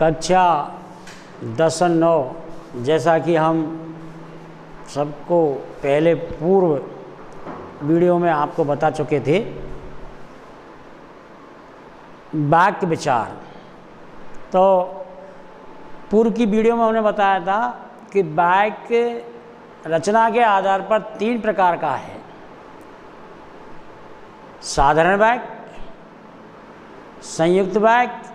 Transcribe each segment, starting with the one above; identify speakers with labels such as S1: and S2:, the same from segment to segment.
S1: कक्षा 10-9 जैसा कि हम सबको पहले पूर्व वीडियो में आपको बता चुके थे, वाक्य विचार। तो पूर्व की वीडियो में हमने बताया था कि वाक्य रचना के आधार पर 3 प्रकार का है: साधारण वाक्य, संयुक्त वाक्य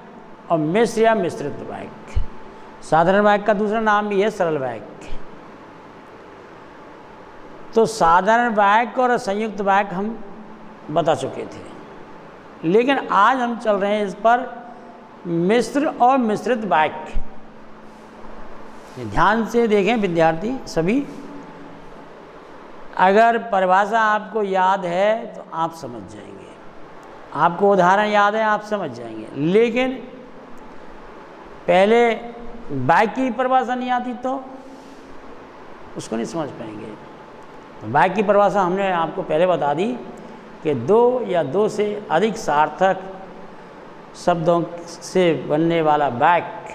S1: और मिश्र या मिश्रित वाक्य। साधारण वाक्य का दूसरा नाम भी है सरल वाक्य। तो साधारण वाक्य और संयुक्त वाक्य हम बता चुके थे, लेकिन आज हम चल रहे हैं इस पर मिश्र और मिश्रित वाक्य। ध्यान से देखें विद्यार्थी सभी, अगर परिभाषा आपको याद है तो आप समझ जाएंगे, आपको उदाहरण याद है आप समझ जाएंगे, लेकिन पहले वाक्य की परिभाषा नहीं आती तो उसको नहीं समझ पाएंगे। तो वाक्य की परिभाषा हमने आपको पहले बता दी कि 2 या 2 से अधिक सार्थक शब्दों से बनने वाला वाक्य,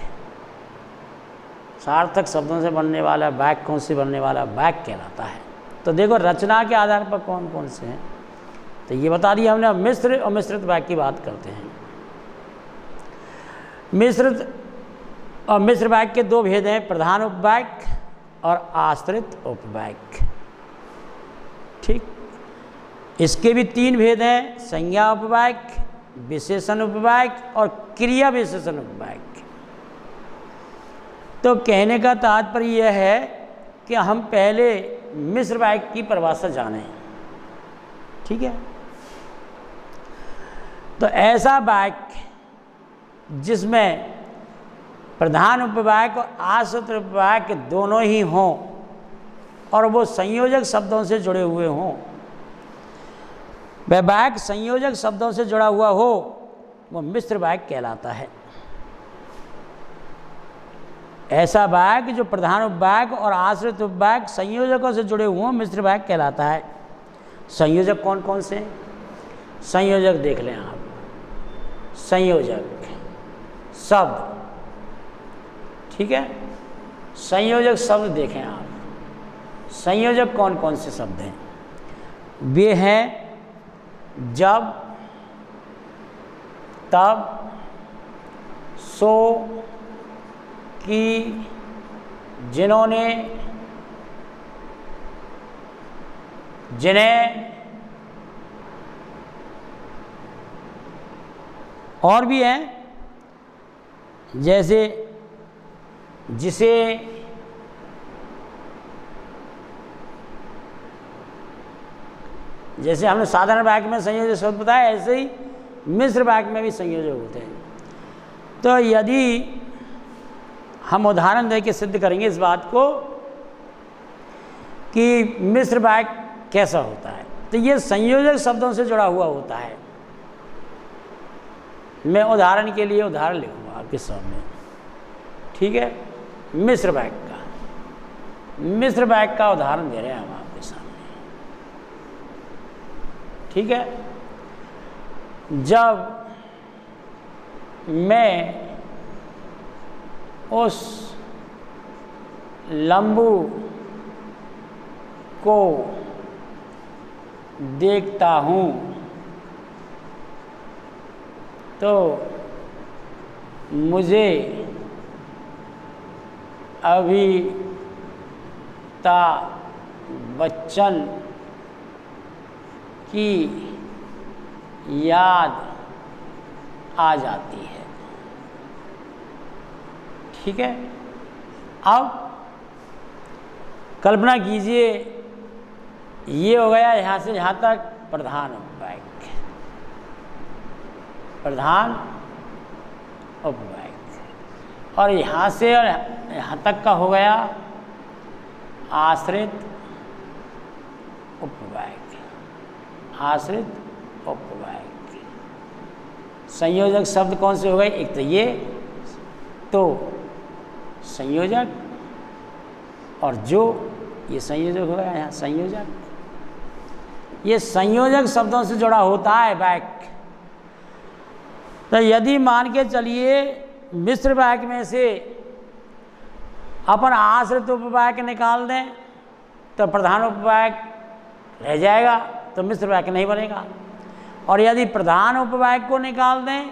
S1: सार्थक शब्दों से बनने वाला वाक्यों से बनने वाला वाक्य कहलाता है। तो देखो रचना के आधार पर कौन कौन से हैं, तो ये बता दिया हमने। अब मिश्र और मिश्रित वाक्य की बात करते हैं। मिश्रित और मिश्र वाक्य के 2 भेद हैं: प्रधान उपवाक्य और आश्रित उपवाक्य। ठीक, इसके भी 3 भेद हैं: संज्ञा उपवाक्य, विशेषण उपवाक्य और क्रिया विशेषण उपवाक्य। तो कहने का तात्पर्य यह है कि हम पहले मिश्र वाक्य की परिभाषा जानें। ठीक है, तो ऐसा वाक्य जिसमें प्रधान उपवाक्य और आश्रित उपवाक्य दोनों ही हों और वो संयोजक शब्दों से जुड़े हुए हों, वह वाक्य संयोजक शब्दों से जुड़ा हुआ हो, वो मिश्र वाक्य कहलाता है। ऐसा वाक्य जो प्रधान उपवाक्य और आश्रित उपवाक्य संयोजकों से जुड़े हुए मिश्र वाक्य कहलाता है। संयोजक कौन कौन से? संयोजक देख लें आप। संयोजक शब्द, ठीक है, संयोजक शब्द देखें आप। संयोजक कौन कौन से शब्द हैं? वे हैं जब, तब, सो, कि, जिन्होंने, जिन्हें, और भी हैं जैसे जिसे, जैसे हमने साधारण वाक्य में संयोजक शब्द बताया, ऐसे ही मिश्र वाक्य में भी संयोजक होते हैं। तो यदि हम उदाहरण देके सिद्ध करेंगे इस बात को कि मिश्र वाक्य कैसा होता है, तो ये संयोजक शब्दों से जुड़ा हुआ होता है। मैं उदाहरण के लिए उदाहरण लिखूंगा आपके सामने, ठीक है। मिश्र वाक्य का उदाहरण दे रहे हैं हम आपके सामने, ठीक है। जब मैं उस लंबू को देखता हूँ तो मुझे अमिताभ बच्चन की याद आ जाती है, ठीक है। अब कल्पना कीजिए, ये हो गया यहाँ से यहाँ तक प्रधान उपवाक्य, प्रधान उपवाक्य, और यहाँ से और यहाँ तक का हो गया आश्रित उपवाक्य, आश्रित उपवाक्य। संयोजक शब्द कौन से हो गए? एक तो ये, तो संयोजक, और जो ये संयोजक हो गया यहाँ संयोजक। ये संयोजक शब्दों से जुड़ा होता है वाक्य। तो यदि मान के चलिए मिश्र वाक्य में से अपन आश्रित उपवाक्य निकाल दें तो प्रधान उपवाक्य रह जाएगा, तो मिश्र वाक्य नहीं बनेगा। और यदि प्रधान उपवाक्य को निकाल दें,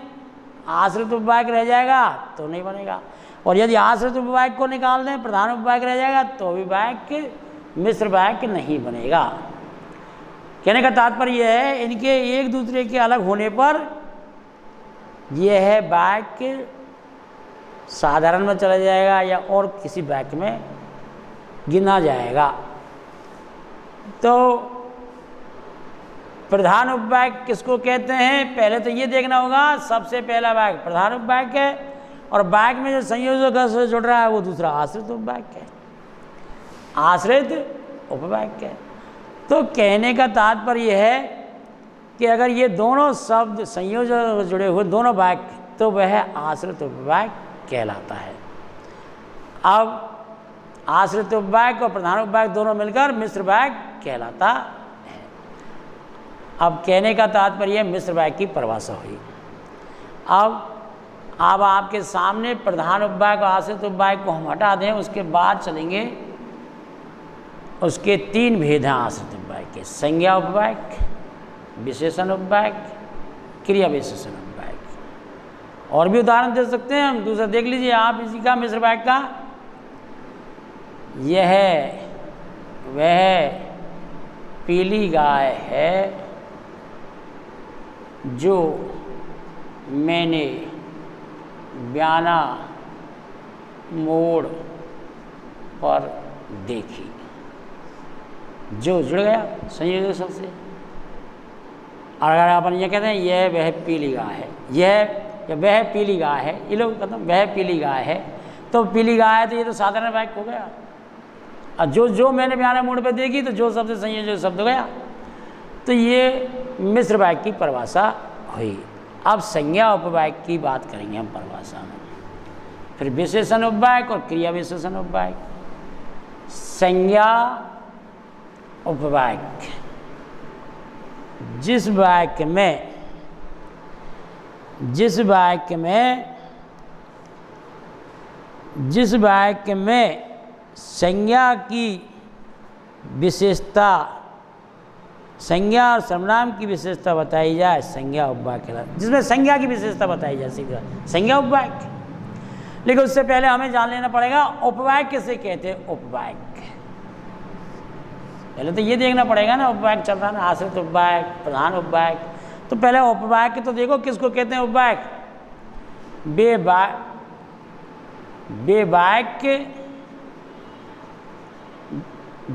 S1: आश्रित उपवाक्य रह जाएगा तो नहीं बनेगा। और यदि आश्रित उपवाक्य को निकाल दें, प्रधान उपवाक्य रह जाएगा तो भी वाक्य मिश्र वाक्य नहीं बनेगा। कहने का तात्पर्य यह है, इनके एक दूसरे के अलग होने पर यह है वाक्य साधारण में चला जाएगा या और किसी वाक्य में गिना जाएगा। तो प्रधान उपवाक्य किसको कहते हैं, पहले तो ये देखना होगा। सबसे पहला वाक्य प्रधान उपवाक्य है और वाक्य में जो संयोजक से जुड़ रहा है वो दूसरा आश्रित उपवाक्य है, आश्रित उपवाक्य है। तो कहने का तात्पर्य है कि अगर ये दोनों शब्द संयोजक जुड़े हुए दोनों वाक्य, तो वह आश्रित उपवाक्य कहलाता है। अब आश्रित उपवाक्य और प्रधान उपवाक्य दोनों मिलकर मिश्र वाक्य कहलाता है। अब कहने का तात्पर्य मिश्र वाक्य की परिभाषा हुई। अब आपके सामने प्रधान उपवाक्य और आश्रित उपवाक्य को हम हटा दें, उसके बाद चलेंगे उसके तीन भेद हैं आश्रित उपवाक्य के, संज्ञा उपवाक्य, विशेषण उपवाक्य, क्रिया विशेषण उपवाक्य। और भी उदाहरण दे सकते हैं हम, दूसरा देख लीजिए आप इसी का मिश्र वाक्य का। यह वह पीली गाय है जो मैंने ब्याना मोड़ पर देखी। जो जुड़ गया संयोजक शब्द से। और अगर अपन ये कहते हैं यह वह पीली गाय है, यह वह पीली गाय है, ये लोग कहते हैं वह पीली गाय है, तो पीली गाय है तो ये तो साधारण वाक्य हो गया। और जो मैंने ब्याना मोड़ पर देखी, तो जो शब्द संयोजक शब्द हो गया। तो ये मिश्र वाक्य की परिभाषा हुई। अब संज्ञा उपवाक्य की बात करेंगे हम परिभाषा में, फिर विशेषण उपवाक्य और क्रिया विशेषण उपवाक्य। संज्ञा उपवाक्य जिस वाक्य में संज्ञा की विशेषता, संज्ञा और सर्वनाम की विशेषता बताई जाए, संज्ञा उपवाक्य कहलाता है। जिसमें संज्ञा की विशेषता बताई जाए सीधा संज्ञा उपवाक्य। लेकिन उससे पहले हमें जान लेना पड़ेगा उपवाक्य किसे कहते हैं। उपवाक्य पहले तो ये देखना पड़ेगा ना, उपवाक्य चल रहा है ना, आश्रित उपवाक्य, प्रधान उपवाक्य। तो पहले उपवाक्य तो देखो किसको कहते हैं। उपवाक्य वे वाक्य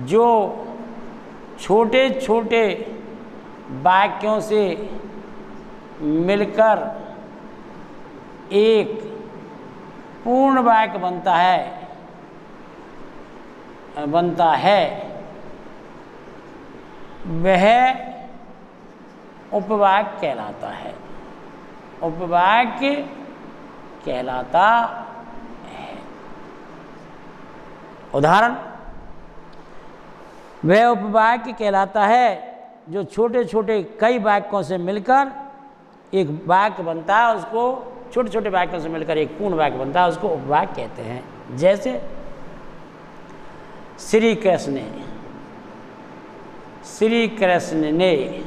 S1: जो छोटे छोटे वाक्यों से मिलकर एक पूर्ण वाक्य बनता है वह उपवाक्य कहलाता है। उपवाक्य कहलाता है। उदाहरण, वह उपवाक्य कहलाता है जो छोटे छोटे कई वाक्यों से मिलकर एक वाक्य बनता है, उसको छोटे छोटे वाक्यों से मिलकर एक पूर्ण वाक्य बनता है, उसको उपवाक्य कहते हैं। जैसे श्री कृष्ण ने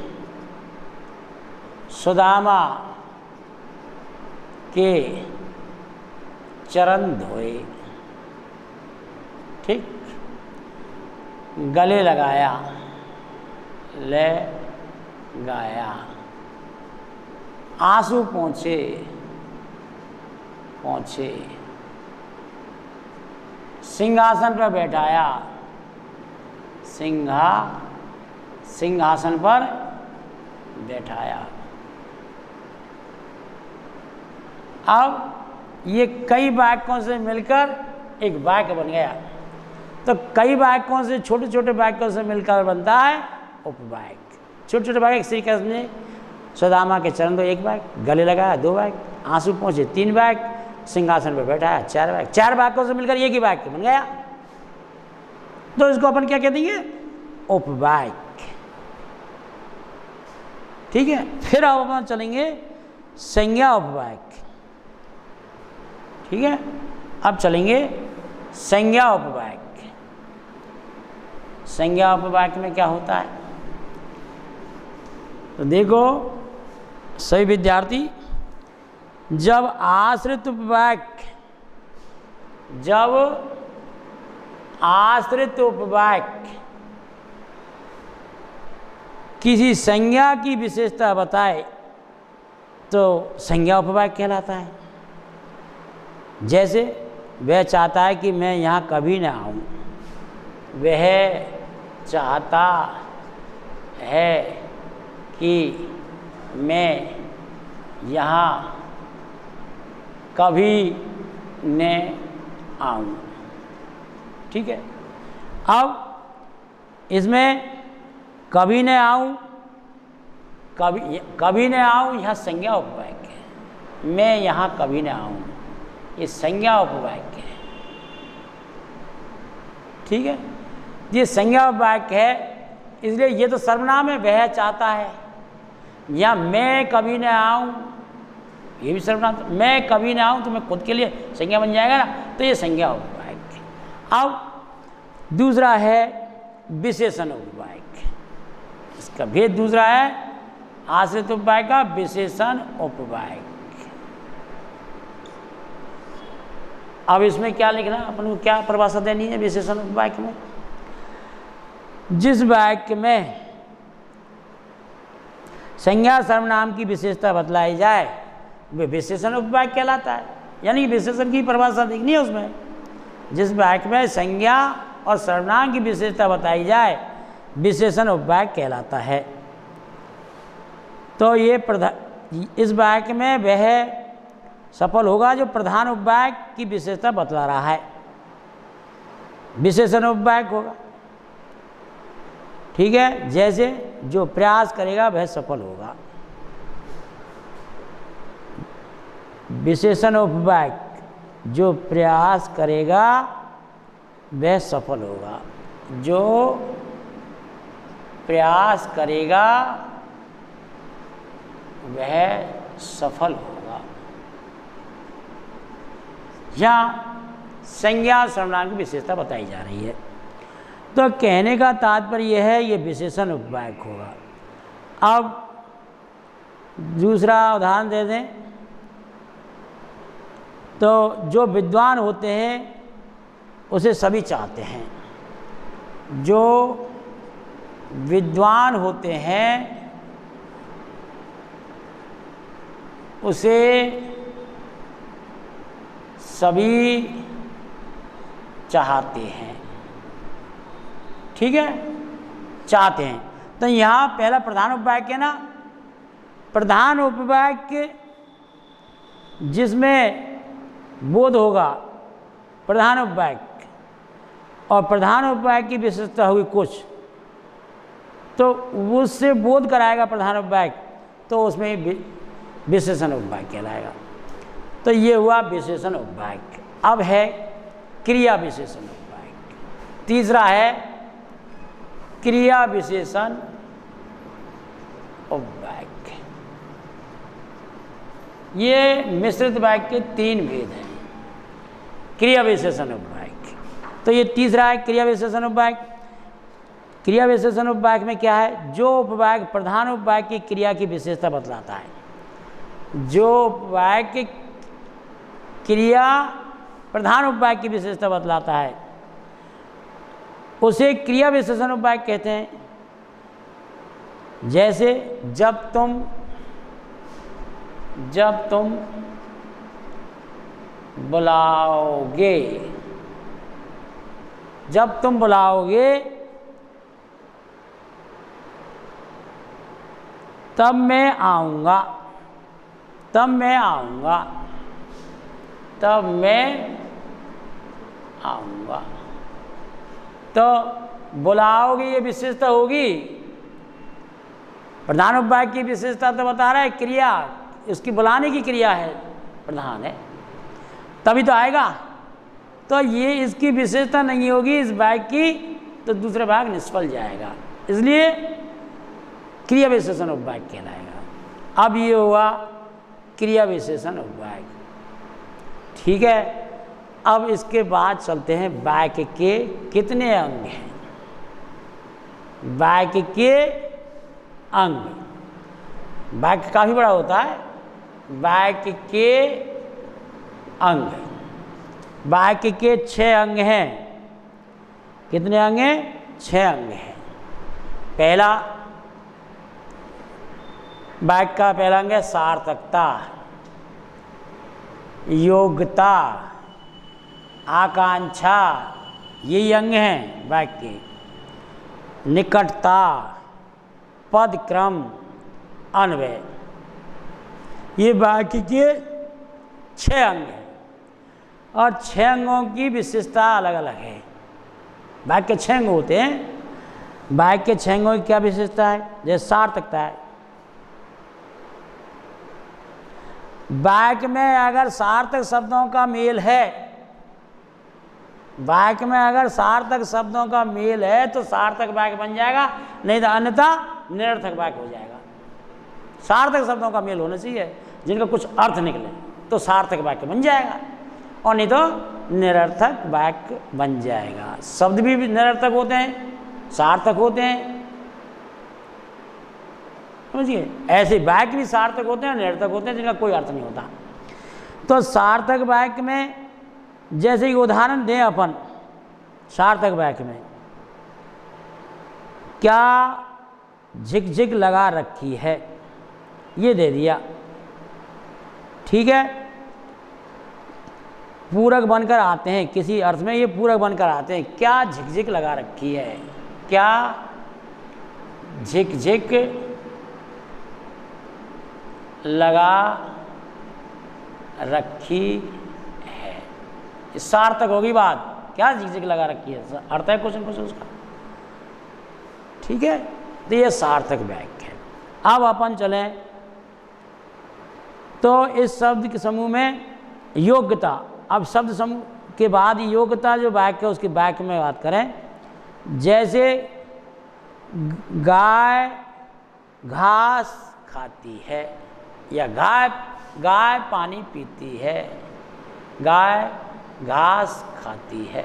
S1: सुदामा के चरण धोए, ठीक, गले लगाया, ले गाया, आंसू पहुँचे, सिंहासन पर बैठाया, सिंहासन पर बैठाया। अब ये कई वाक्यों से मिलकर एक वाक्य बन गया। तो कई वाक्यों से, छोटे छोटे वाक्यों से मिलकर बनता है उपवाक्य। छोटे छोटे वाक्य, श्री कृष्ण ने सुदामा के चरण धोए, एक वाक्य, गले लगाया, दो वाक्य, आंसू पहुँचे, तीन वाक्य, सिंहासन पर बैठाया, चार वाक्य। चार वाक्यों से मिलकर एक ही वाक्य बन गया। तो इसको अपन क्या कह देंगे? उपवाक्य। ठीक है। फिर अब अपन चलेंगे संज्ञा उपवाक्य। ठीक है। अब चलेंगे संज्ञा उपवाक्य। संज्ञा उपवाक्य में क्या होता है, तो देखो सभी विद्यार्थी, जब आश्रित उपवाक्य किसी संज्ञा की विशेषता बताए तो संज्ञा उपवाक्य कहलाता है। जैसे वह चाहता है कि मैं यहाँ कभी ना आऊँ, वह चाहता है कि मैं यहाँ कभी न आऊँ, ठीक है। अब इसमें कभी न आऊँ, कभी न आऊँ यह संज्ञा उपवाक्य है। मैं यहाँ कभी न आऊँ, ये संज्ञा उपवाक्य है, ठीक है। ये संज्ञा उपवाक्य है, इसलिए ये तो सर्वनाम है, वह चाहता है। या मैं कभी न आऊँ, ये भी सर्वनाम, मैं कभी न आऊँ तो मैं खुद के लिए संज्ञा बन जाएगा ना, तो ये संज्ञा उपवाक्य। अब दूसरा है विशेषण उपवाक्य। इसका भेद दूसरा है आश्रित उपवाक्य का विशेषण उपवाक्य। अब इसमें क्या लिखना, अपन को क्या परिभाषा देनी है विशेषण उपवाक्य में, जिस वाक्य में संज्ञा सर्वनाम की विशेषता बतलाई जाए वे विशेषण उपवाक्य कहलाता है। यानी विशेषण की परिभाषा देखनी है उसमें, जिस वाक्य में संज्ञा और सर्वनाम की विशेषता बताई जाए विशेषण उपवाक्य कहलाता है। तो ये इस वाक्य में वह सफल होगा जो प्रधान उपवाक्य की विशेषता बतला रहा है, विशेषण उपवाक्य होगा, ठीक है। जैसे जो प्रयास करेगा वह सफल होगा, विशेषण उपवाक्य जो प्रयास करेगा वह सफल होगा, जो प्रयास करेगा वह सफल होगा। यहाँ संज्ञा सर्वनाम की विशेषता बताई जा रही है। तो कहने का तात्पर्य यह है ये विशेषण उपवाक्य होगा। अब दूसरा उदाहरण दे दें, तो जो विद्वान होते हैं उसे सभी चाहते हैं। जो विद्वान होते हैं उसे सभी चाहते हैं, ठीक है, चाहते हैं। तो यहाँ पहला प्रधान उपवाक्य है ना, प्रधान उपवाक्य जिसमें बोध होगा प्रधान उपवाक्य, और प्रधान उपवाक्य की विशेषता होगी कुछ, तो उससे बोध कराएगा प्रधान उपवाक्य, तो उसमें विशेषण उपवाक्य कहलाएगा। तो ये हुआ विशेषण उपवाक्य। अब है क्रिया विशेषण उपवाक्य। तीसरा है क्रिया विशेषण उपवाक्य। ये मिश्रित वाक्य के तीन भेद हैं। क्रिया विशेषण उपवाक्य, तो ये तीसरा है क्रिया विशेषण उपवाक्य। क्रिया विशेषण उपवाक्य में क्या है, जो उपवाक्य प्रधान उपवाक्य की क्रिया की विशेषता बतलाता है, जो उपवाक्य क्रिया प्रधान उपवाक्य की विशेषता बतलाता है उसे क्रिया विशेषण उपवाक्य कहते हैं। जैसे जब तुम बुलाओगे, जब तुम बुलाओगे तब मैं आऊँगा, तब मैं आऊँगा, तब मैं आऊँगा। तो बुलाओगे ये विशेषता होगी, प्रधान उपवाक्य की विशेषता तो बता रहा है, क्रिया उसकी बुलाने की क्रिया है, प्रधान है, तभी तो आएगा। तो ये इसकी विशेषता नहीं होगी इस वाक्य की, तो दूसरा भाग निष्फल जाएगा, इसलिए क्रिया विशेषण उपवाक्य कहलाएगा। अब ये हुआ क्रिया विशेषण उपवाक्य, ठीक है। अब इसके बाद चलते हैं वाक्य के कितने अंग हैं। वाक्य के अंग, वाक्य काफी बड़ा होता है। वाक्य के अंग, वाक्य के 6 अंग हैं। कितने अंग हैं? 6 अंग हैं। पहला वाक्य का पहला अंग है सार्थकता, योग्यता, आकांक्षा, यही अंग हैं वाक्य के। निकटता, पदक्रम, अन्वय, ये वाक्य के 6 अंग हैं। और 6 अंगों की विशेषता अलग अलग है। वाक्य के 6 अंग होते हैं। वाक्य के 6 अंगों की क्या विशेषता है? जैसे सार्थकता है, वाक्य में अगर सार्थक शब्दों का मेल है, वाक्य में अगर सार्थक शब्दों का मेल है तो सार्थक वाक्य बन जाएगा, नहीं तो अन्यथा निरर्थक वाक्य हो जाएगा। सार्थक शब्दों का मेल होना चाहिए, जिनका कुछ अर्थ निकले तो सार्थक वाक्य बन जाएगा, और नहीं तो निरर्थक वाक्य बन जाएगा। शब्द भी निरर्थक होते हैं, सार्थक होते हैं, समझिए। ऐसे वाक्य भी सार्थक होते हैं और निरर्थक होते हैं, जिनका कोई अर्थ नहीं होता। तो सार्थक वाक्य में जैसे कि उदाहरण दें अपन, सार्थक वाक्य में क्या झिकझिक लगा रखी है, ये दे दिया, ठीक है। पूरक बनकर आते हैं, किसी अर्थ में ये पूरक बनकर आते हैं। क्या झिकझिक लगा रखी है, क्या झिकझिक लगा रखी है, सार्थक होगी बात। क्या झिकझिक लगा रखी है, अर्थ है क्वेश्चन उसका, ठीक है। तो ये सार्थक वाक्य है। अब अपन चलें तो इस शब्द के समूह में योग्यता। अब शब्द समूह के बाद योग्यता जो वाक्य है उसकी वाक्य में बात करें, जैसे गाय घास खाती है, या गाय पानी पीती है, गाय घास खाती है,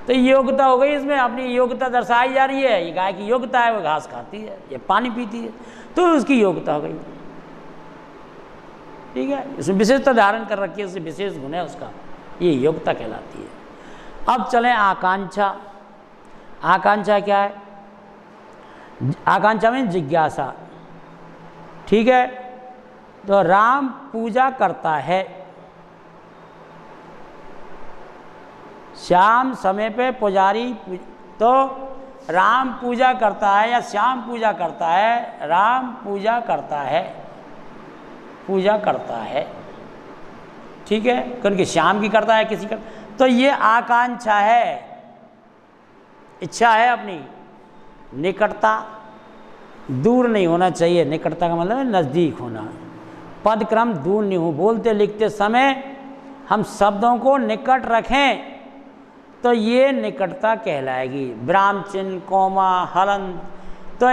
S1: तो योग्यता हो गई। इसमें अपनी योग्यता दर्शाई जा रही है। ये गाय की योग्यता है, वो घास खाती है, ये पानी पीती है, तो उसकी योग्यता हो गई, ठीक है। इसमें विशेषता धारण कर रखी है, उससे विशेष गुण है उसका, ये योग्यता कहलाती है। अब चलें आकांक्षा। आकांक्षा क्या है? आकांक्षा में जिज्ञासा, ठीक है। तो राम पूजा करता है, शाम समय पे पुजारी, तो राम पूजा करता है या श्याम पूजा करता है, राम पूजा करता है, पूजा करता है, ठीक है। क्योंकि श्याम की करता है किसी का, तो ये आकांक्षा है, इच्छा है अपनी। निकटता, दूर नहीं होना चाहिए, निकटता का मतलब है नज़दीक होना। पदक्रम, दूर नहीं हो, बोलते लिखते समय हम शब्दों को निकट रखें तो ये निकटता कहलाएगी। विराम चिन्ह, कोमा, हलंत, तो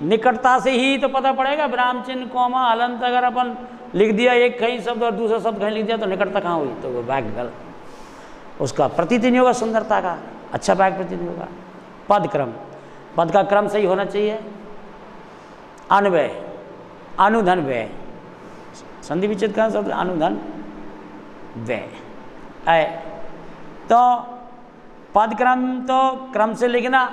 S1: निकटता से ही तो पता पड़ेगा। विराम चिन्ह, कोमा, हलंत अगर अपन लिख दिया एक कहीं शब्द और दूसरा शब्द कहीं लिख दिया तो निकटता कहाँ हुई? तो वो वाक्य गलत, उसका प्रतीत नहीं होगा सुंदरता का, अच्छा वाक्य प्रतीत नहीं होगा। पदक्रम, पद का क्रम सही होना चाहिए। अन्वय, अनुधन व्यय, संधि विच्छेद का शब्द अनुधन व्यय। तो पदक्रम तो क्रम से लिखना,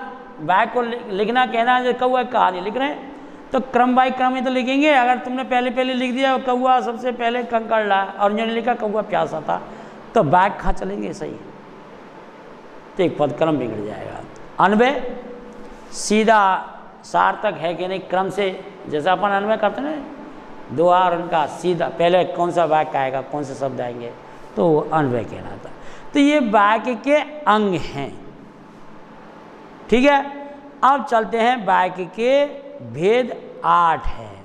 S1: वाक्य को लिखना, कहना जो कौआ कहानी लिख रहे हैं तो क्रम बाई क्रम ही तो लिखेंगे। अगर तुमने पहले लिख दिया कौआ सबसे पहले कंकड़ ला और उन्होंने लिखा कौआ प्यासा था, तो वाक्य कहाँ चलेंगे सही, तो एक पदक्रम बिगड़ जाएगा। अन्वय सीधा सार्थक है कि नहीं, क्रम से जैसा अपन अन्वय करते हैं ना, दो और उनका सीधा पहले कौन सा वाक्य आएगा, कौन से शब्द आएंगे, तो वो अन्वय कहलाता है। तो ये वाक्य के अंग हैं, ठीक है। अब चलते हैं वाक्य के भेद 8 हैं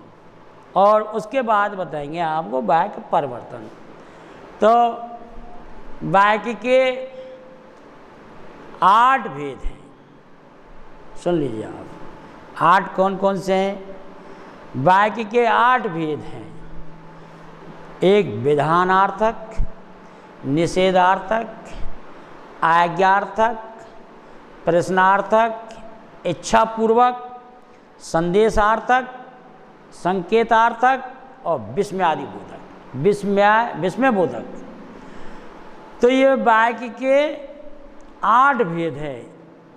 S1: और उसके बाद बताएंगे आपको वाक्य परिवर्तन। तो वाक्य के 8 भेद हैं, सुन लीजिए आप। 8 कौन कौन से हैं? वाक्य के 8 भेद हैं। एक विधानार्थक, निषेधार्थक, आज्ञार्थक, प्रश्नार्थक, इच्छापूर्वक, संदेशार्थक, संकेतार्थक और विस्मयादि बोधक, विस्मय बोधक। तो ये वाक्य के 8 भेद है।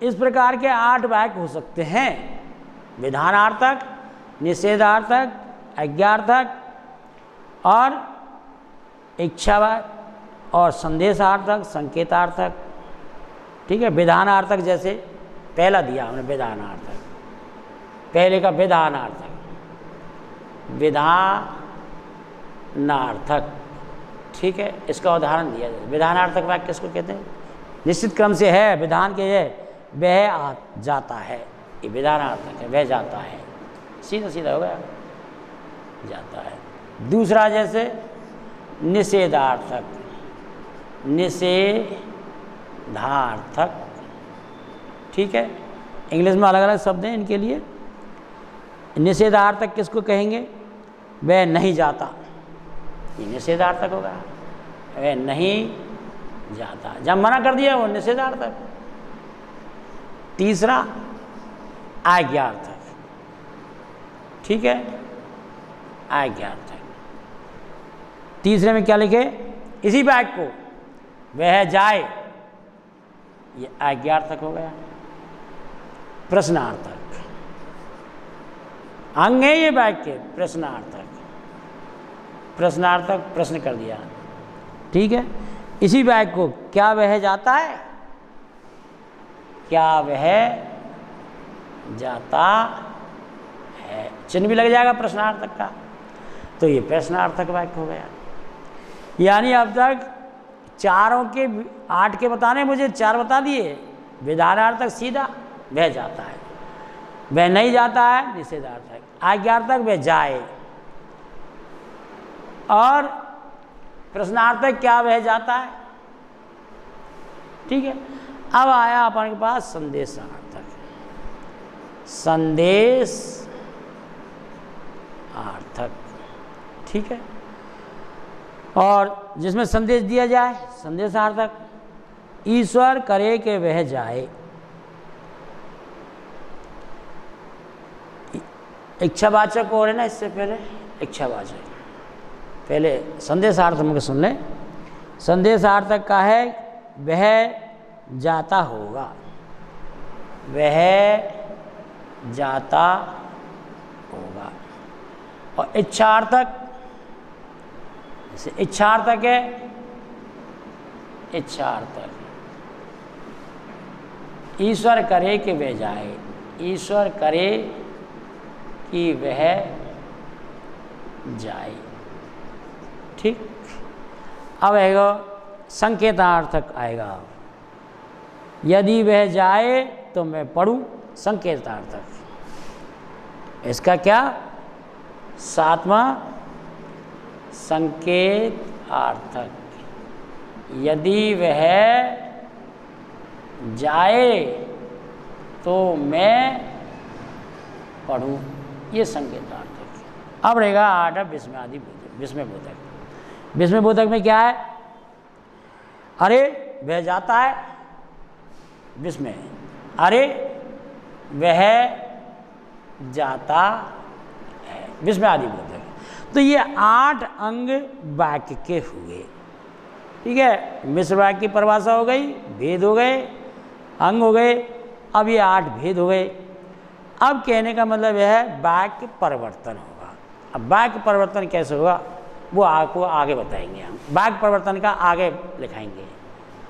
S1: इस प्रकार के 8 वाक्य हो सकते हैं: विधानार्थक, निषेधार्थक, आज्ञार्थक और इच्छावाक और संदेशार्थक, संकेतार्थक। ठीक है। विधानार्थक जैसे पहला दिया हमने, विधानार्थक, पहले का विधानार्थक, विधानार्थक। ठीक है। इसका उदाहरण दिया जाए। विधानार्थक वाक्य किसको कहते हैं? निश्चित क्रम से है, विधान के है, वह जाता है, ये विधानार्थक है, वह जाता है, सीधा सीधा हो गया, जाता है। दूसरा जैसे निषेधार्थक, निषेधार्थक। ठीक है। इंग्लिश में अलग अलग शब्द हैं इनके लिए। निषेधार्थक किसको कहेंगे? वह नहीं जाता, ये निषेधार्थक होगा, वह नहीं जाता, जब मना कर दिया वो निषेधार्थक। तीसरा आज्ञार्थक। ठीक है। आज्ञार्थक। तीसरे में क्या लिखे? इसी वाक्य को, वह जाए, ये आज्ञार्थक हो गया। प्रश्नार्थक, अंग है ये वाक्य, प्रश्नार्थक, प्रश्नार्थक, प्रश्न कर दिया। ठीक है। इसी वाक्य को, क्या वह जाता है, क्या वह जाता है, चिन्ह भी लग जाएगा प्रश्नार्थक का, तो ये प्रश्नार्थक वाक्य हो गया। यानी अब तक 8 के बताने, मुझे 4 बता दिए। विधानार्थक सीधा, वह जाता है, वह नहीं जाता है, निषेधार्थक, आज्ञार्थक, वह जाए, और प्रश्नार्थक, क्या वह जाता है। ठीक है। अब आया अपन के पास संदेशार्थक, संदेशार्थक। ठीक है। और जिसमें संदेश दिया जाए, संदेशार्थक। ईश्वर करे कि वह जाए, इच्छावाचक और है ना, इससे पहले इच्छावाचक। पहले संदेशार्थक में सुन लें। संदेशार्थक का है वह जाता होगा, वह जाता होगा। और इच्छार्थक, जैसे इच्छार्थक है, इच्छार्थक, ईश्वर करे कि वह जाए, ईश्वर करे कि वह जाए। ठीक। अब आएगा संकेतार्थक आएगा, यदि वह जाए तो मैं पढ़ूं, संकेतार्थक। इसका क्या? 7वां संकेतार्थक, यदि वह जाए तो मैं पढ़ूं, ये संकेतार्थक। अब रहेगा 8 विस्मयादि बोधक, विस्मय बोधक। विस्मय बोधक में क्या है? अरे वह जाता है, विस्मय, अरे वह जाता है, विस्मयादि बोधक। तो ये 8 अंग वाक्य के हुए। ठीक है। मिश्र वाक्य की परिभाषा हो गई, भेद हो गए, अंग हो गए। अब ये 8 भेद हो गए। अब कहने का मतलब यह है वाक्य परिवर्तन होगा। अब वाक्य परिवर्तन कैसे होगा वो आपको आगे बताएंगे हम, वाक्य परिवर्तन का आगे लिखाएंगे।